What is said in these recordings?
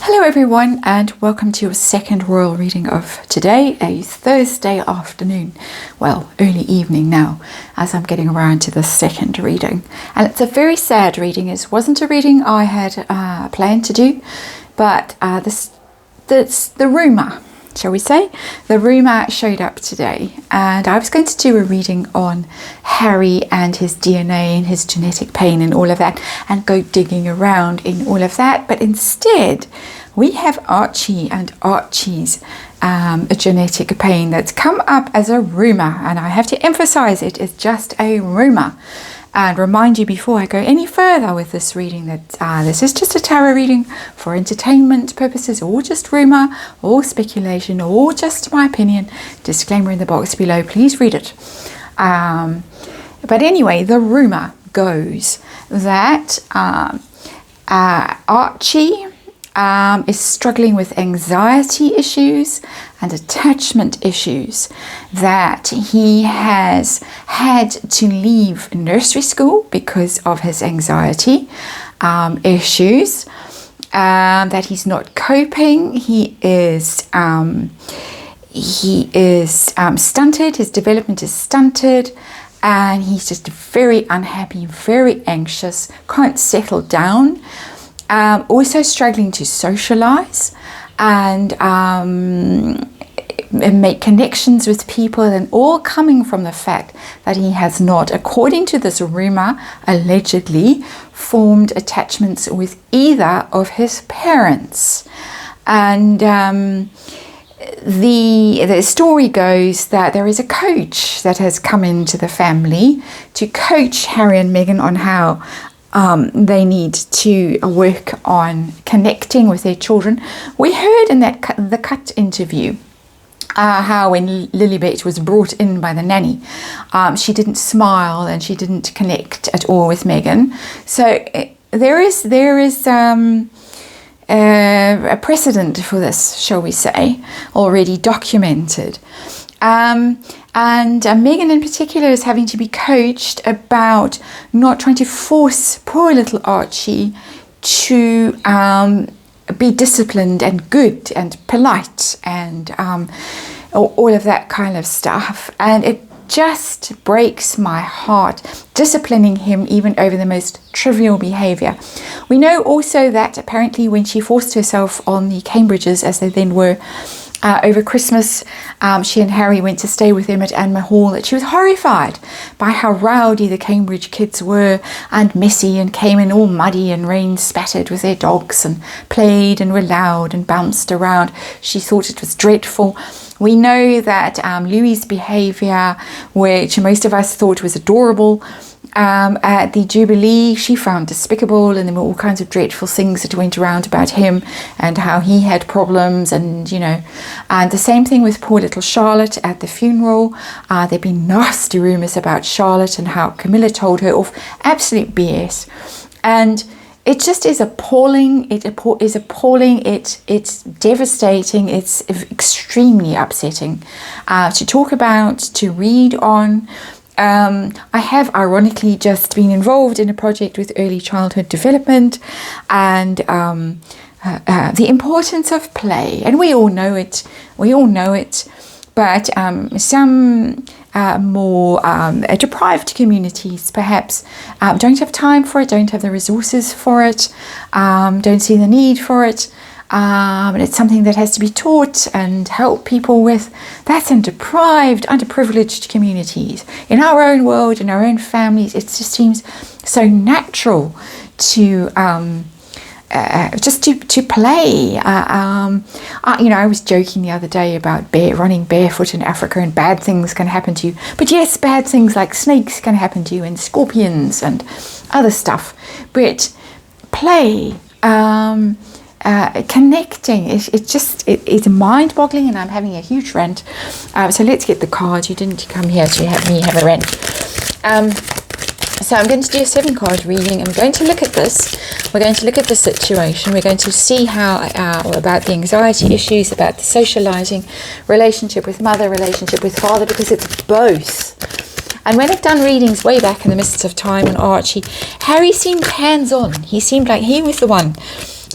Hello everyone, and welcome to a second royal reading of today, a Thursday afternoon, well, early evening now, as I'm getting around to the second reading. And it's a very sad reading. It wasn't a reading I had planned to do, but the rumour, shall we say, the rumour showed up today, and I was going to do a reading on Harry and his DNA and his genetic pain and all of that, and go digging around in all of that, but instead we have Archie and Archie's genetic pain that's come up as a rumour, and I have to emphasise it is just a rumour. And remind you before I go any further with this reading that this is just a tarot reading for entertainment purposes, or just rumour, or speculation, or just my opinion. Disclaimer in the box below, please read it. But anyway, the rumour goes that Archie is struggling with anxiety issues and attachment issues, that he has had to leave nursery school because of his anxiety issues, that he's not coping. He is stunted, his development is stunted, and he's just very unhappy, very anxious, can't settle down. Also struggling to socialize and make connections with people, and all coming from the fact that he has not, according to this rumor, allegedly formed attachments with either of his parents. And the story goes that there is a coach that has come into the family to coach Harry and Meghan on how they need to work on connecting with their children. We heard in the Cut interview how when Lilibet was brought in by the nanny, she didn't smile and she didn't connect at all with Meghan. So there is a precedent for this, shall we say, already documented. And Meghan in particular is having to be coached about not trying to force poor little Archie to be disciplined and good and polite and all of that kind of stuff. And it just breaks my heart, disciplining him even over the most trivial behaviour. We know also that apparently when she forced herself on the Cambridges, as they then were, over Christmas, she and Harry went to stay with them at Anma Hall, that she was horrified by how rowdy the Cambridge kids were and messy, and came in all muddy and rain spattered with their dogs and played and were loud and bounced around. She thought it was dreadful. We know that Louis's behaviour, which most of us thought was adorable, at the Jubilee, she found despicable, and there were all kinds of dreadful things that went around about him and how he had problems, and and the same thing with poor little Charlotte at the funeral. There'd been nasty rumours about Charlotte and how Camilla told her off. Absolute BS. And it just is appalling. It is appalling. It's devastating. It's extremely upsetting to talk about, to read on. I have ironically just been involved in a project with early childhood development, and the importance of play, and we all know it, but some more deprived communities perhaps don't have time for it, don't have the resources for it, don't see the need for it. And it's something that has to be taught and help people with. That's in deprived, underprivileged communities. In our own world, in our own families, it just seems so natural to just to play. I was joking the other day about running barefoot in Africa, and bad things can happen to you. But yes, bad things like snakes can happen to you, and scorpions and other stuff. But play. Connecting, it's mind-boggling, and I'm having a huge rant. So let's get the cards. You didn't come here to have me have a rant. So I'm going to do a 7-card reading. I'm going to look at this. We're going to look at the situation. We're going to see how about the anxiety issues, about the socializing, relationship with mother, relationship with father, because it's both. And when I've done readings way back in the mists of time on Archie, Harry seemed hands-on. He seemed like he was the one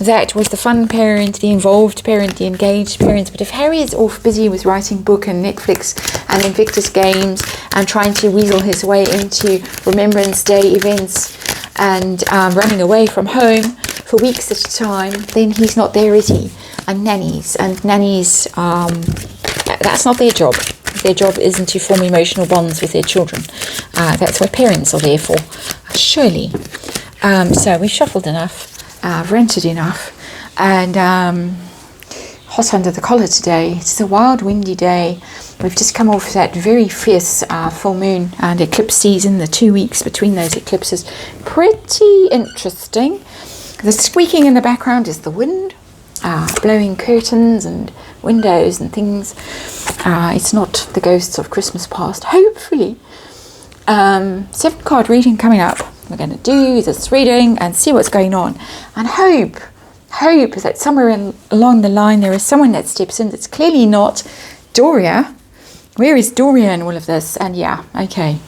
that was the fun parent, the involved parent, the engaged parent. But if Harry is off busy with writing book and Netflix and Invictus games and trying to weasel his way into Remembrance Day events and running away from home for weeks at a time, then he's not there, is he? And nannies, that's not their job. Their job isn't to form emotional bonds with their children. That's what parents are there for, surely. So we've shuffled enough. Rented enough, and hot under the collar today. It's a wild windy day. We've just come off that very fierce full moon and eclipse season. The 2 weeks between those eclipses, pretty interesting. The squeaking in the background is the wind blowing curtains and windows and things. It's not the ghosts of Christmas past, hopefully. 7-card reading coming up. We're going to do this reading and see what's going on, and hope that somewhere along the line there is someone that steps in that's clearly not Doria. Where is Doria in all of this? And yeah, okay.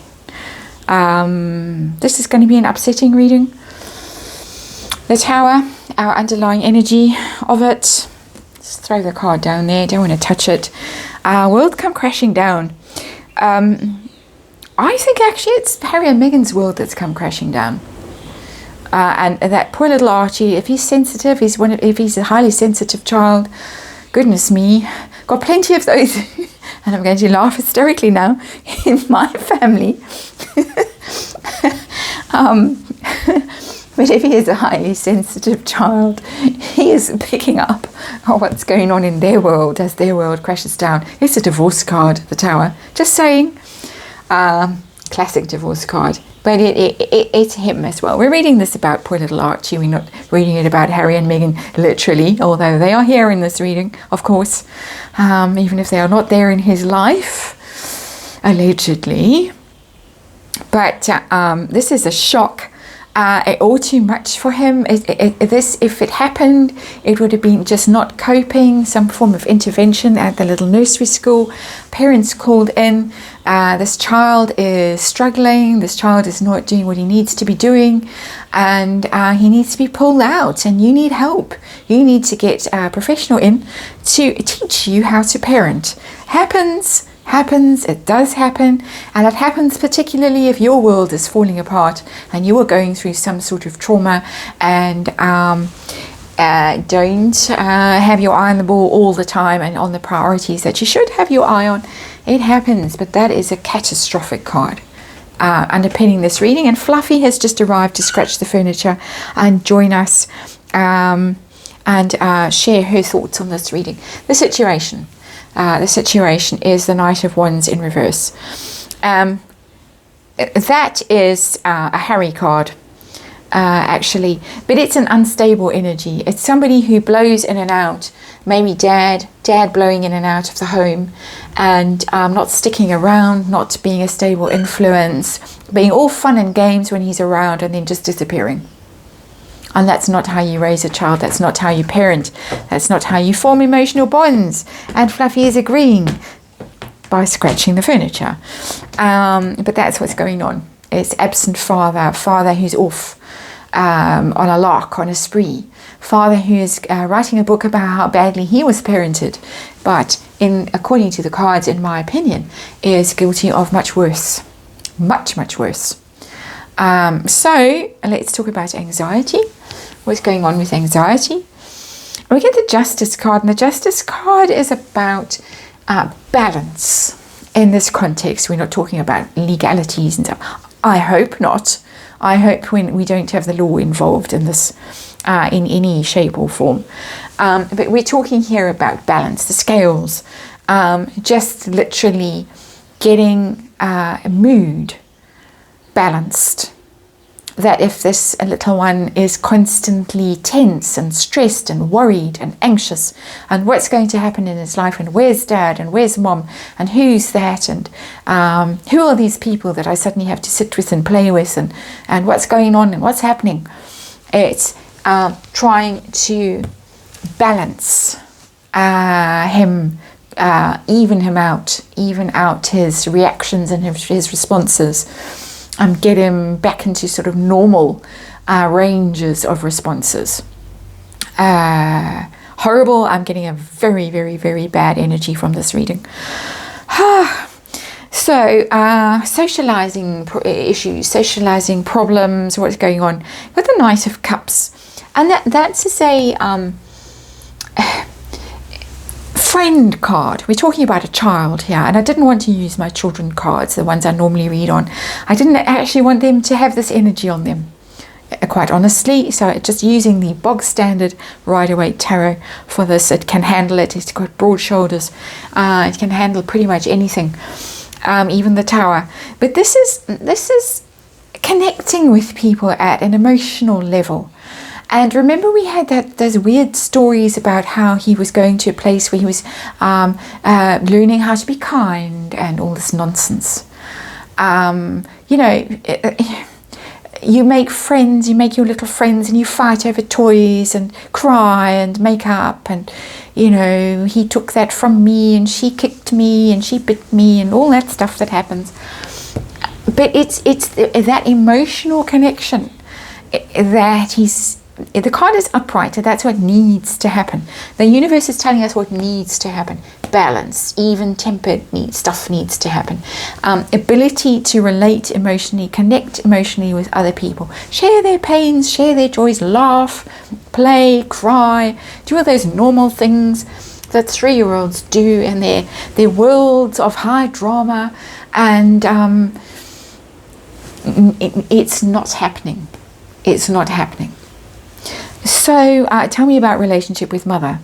This is going to be an upsetting reading. The Tower, our underlying energy of it. Just throw the card down there. Don't want to touch it. World come crashing down. I think actually it's Harry and Meghan's world that's come crashing down. And that poor little Archie, if he's sensitive, if he's a highly sensitive child, goodness me, got plenty of those. And I'm going to laugh hysterically now in my family. But if he is a highly sensitive child, he is picking up on what's going on in their world as their world crashes down. It's a divorce card, the Tower. Just saying. Classic divorce card, but it's him as well. We're reading this about poor little Archie. We're not reading it about Harry and Meghan literally, although they are here in this reading, of course, even if they are not there in his life, allegedly. But this is a shock. All too much for him. If it happened, it would have been just not coping, some form of intervention at the little nursery school. Parents called in. This child is struggling. This child is not doing what he needs to be doing, and he needs to be pulled out. And you need help. You need to get a professional in to teach you how to parent. It does happen, and it happens particularly if your world is falling apart and you are going through some sort of trauma and don't have your eye on the ball all the time and on the priorities that you should have your eye on. It happens, but that is a catastrophic card underpinning this reading. And Fluffy has just arrived to scratch the furniture and join us and share her thoughts on this reading. The situation is the Knight of Wands in reverse. That is a Harry card, actually, but it's an unstable energy. It's somebody who blows in and out, maybe dad blowing in and out of the home, and not sticking around, not being a stable influence, being all fun and games when he's around and then just disappearing. And that's not how you raise a child. That's not how you parent. That's not how you form emotional bonds. And Fluffy is agreeing by scratching the furniture. But that's what's going on. It's absent father who's off on a lark, on a spree. Father who is writing a book about how badly he was parented, but according to the cards, in my opinion, is guilty of much worse. Much, much worse. So let's talk about anxiety. What's going on with anxiety? We get the Justice card, and the Justice card is about balance. In this context, we're not talking about legalities and stuff. I hope not. I hope when we don't have the law involved in this in any shape or form. But we're talking here about balance, the scales, just literally getting mood balanced. That if this little one is constantly tense and stressed and worried and anxious, and what's going to happen in his life, and where's dad and where's mom and who's that, and who are these people that I suddenly have to sit with and play with, and what's going on and what's happening. It's trying to balance him, even out his reactions and his responses, and get him back into sort of normal ranges of responses. horrible. I'm getting a very, very, very bad energy from this reading. So, socializing issues, socializing problems, what's going on with the Knight of Cups. And that's to say, friend card. We're talking about a child here, and I didn't want to use my children cards, the ones I normally read on. I didn't actually want them to have this energy on them, quite honestly. So just using the bog standard Rider-Waite tarot for this. It can handle it. It's got broad shoulders. It can handle pretty much anything, even the Tower. But this is connecting with people at an emotional level. And remember, we had those weird stories about how he was going to a place where he was learning how to be kind and all this nonsense. You know, you make friends, you make your little friends, and you fight over toys and cry and make up. And, you know, he took that from me, and she kicked me, and she bit me, and all that stuff that happens. But it's that emotional connection that the card is upright, and that's what needs to happen. The universe is telling us what needs to happen. Balance, even-tempered stuff needs to happen. Ability to relate emotionally, connect emotionally with other people. Share their pains, share their joys, laugh, play, cry, do all those normal things that 3-year-olds do in their worlds of high drama. And it's not happening. It's not happening. So tell me about relationship with Mother,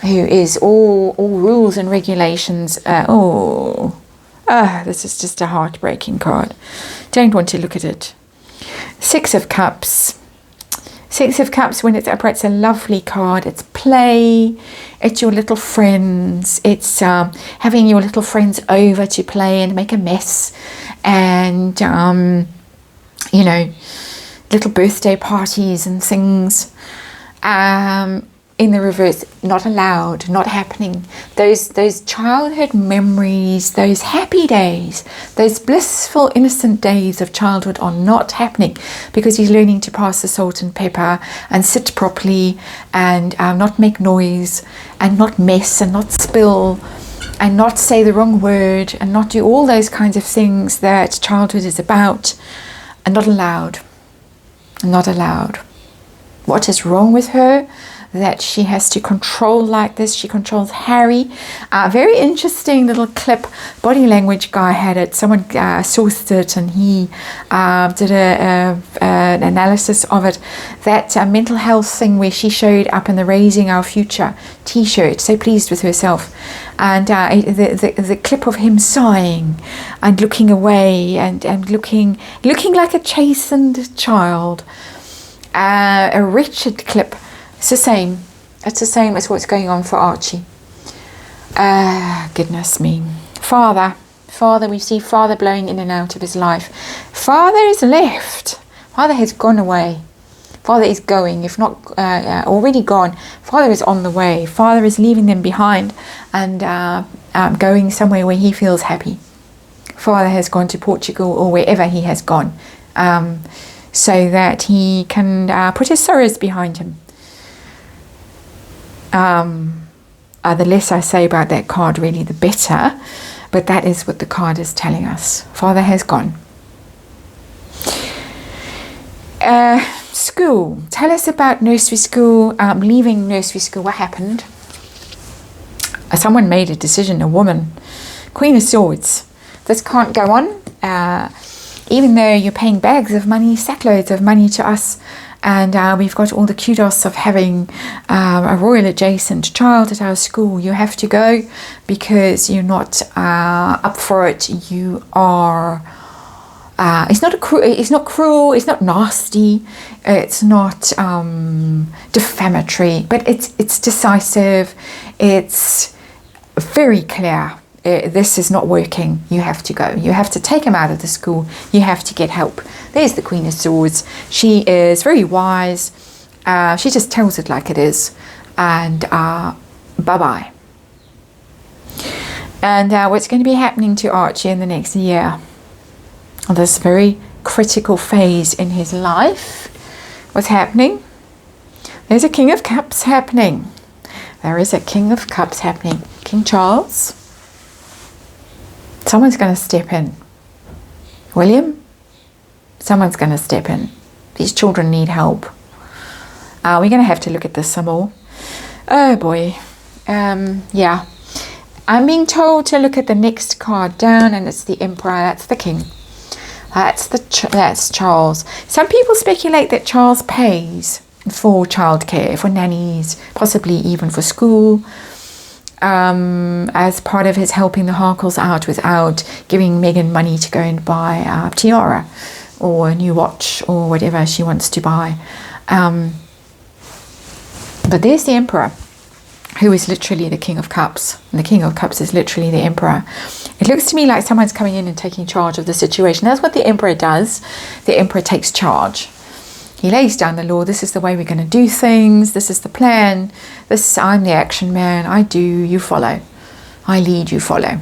who is all rules and regulations. This is just a heartbreaking card. Don't want to look at it. 6 of Cups. 6 of Cups, when it's upright, it's a lovely card. It's play. It's your little friends. It's having your little friends over to play and make a mess. And, you know, little birthday parties and things. In the reverse, not allowed, not happening. Those childhood memories, those happy days, those blissful, innocent days of childhood are not happening, because he's learning to pass the salt and pepper and sit properly and not make noise and not mess and not spill and not say the wrong word and not do all those kinds of things that childhood is about, and not allowed. Not allowed. What is wrong with her that she has to control like this? She controls Harry. Very interesting little clip. Body language guy had it. Someone sourced it, and he did an analysis of it. That mental health thing where she showed up in the Raising Our Future t-shirt, so pleased with herself. And the clip of him sighing and looking away and looking like a chastened child. A wretched clip. It's the same. It's the same as what's going on for Archie. Goodness me. Father, we see Father blowing in and out of his life. Father is left. Father has gone away. Father is going, if not already gone. Father is on the way. Father is leaving them behind and going somewhere where he feels happy. Father has gone to Portugal or wherever he has gone, so that he can put his sorrows behind him. The less I say about that card, really, the better. But that is what the card is telling us. Father has gone. School. Tell us about nursery school. Leaving nursery school. What happened? Someone made a decision. A woman. Queen of Swords. This can't go on. Even though you're paying bags of money, sackloads of money to us, and we've got all the kudos of having a royal adjacent child at our school, you have to go because you're not up for it. You are. It's not cruel. It's not nasty. It's not defamatory. But it's decisive. It's very clear. This is not working. You have to go. You have to take him out of the school. You have to get help. There's the Queen of Swords. She is very wise. She just tells it like it is. And bye-bye. And what's going to be happening to Archie in the next year? This very critical phase in his life. What's happening? There's a King of Cups happening. There is a King of Cups happening. King Charles. Someone's going to step in. William. Someone's going to step in. These children need help. We're going to have to look at this some more. Oh boy. Yeah. I'm being told to look at the next card down, and it's the Emperor. That's the King. That's Charles. Some people speculate that Charles pays for childcare, for nannies, possibly even for school, as part of his helping the Harkles out without giving Meghan money to go and buy a tiara or a new watch or whatever she wants to buy. But there's the Emperor, who is literally the King of Cups. And the King of Cups is literally the Emperor. It looks to me like someone's coming in and taking charge of the situation. That's what the Emperor does. The Emperor takes charge. He lays down the law. This is the way we're going to do things. This is the plan. I'm the action man. I do, you follow. I lead, you follow.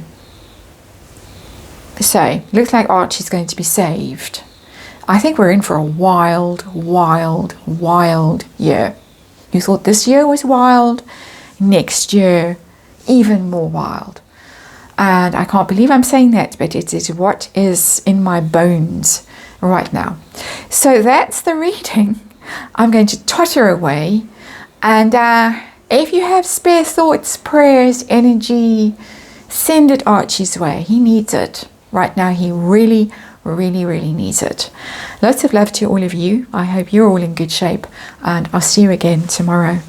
So, looks like Archie's going to be saved. I think we're in for a wild, wild, wild year. You thought this year was wild? Next year, even more wild. And I can't believe I'm saying that, but it is what is in my bones right now. So that's the reading. I'm going to totter away, and if you have spare thoughts, prayers, energy, send it Archie's way. He needs it right now. He really, really, really needs it. Lots of love to all of you. I hope you're all in good shape, and I'll see you again tomorrow.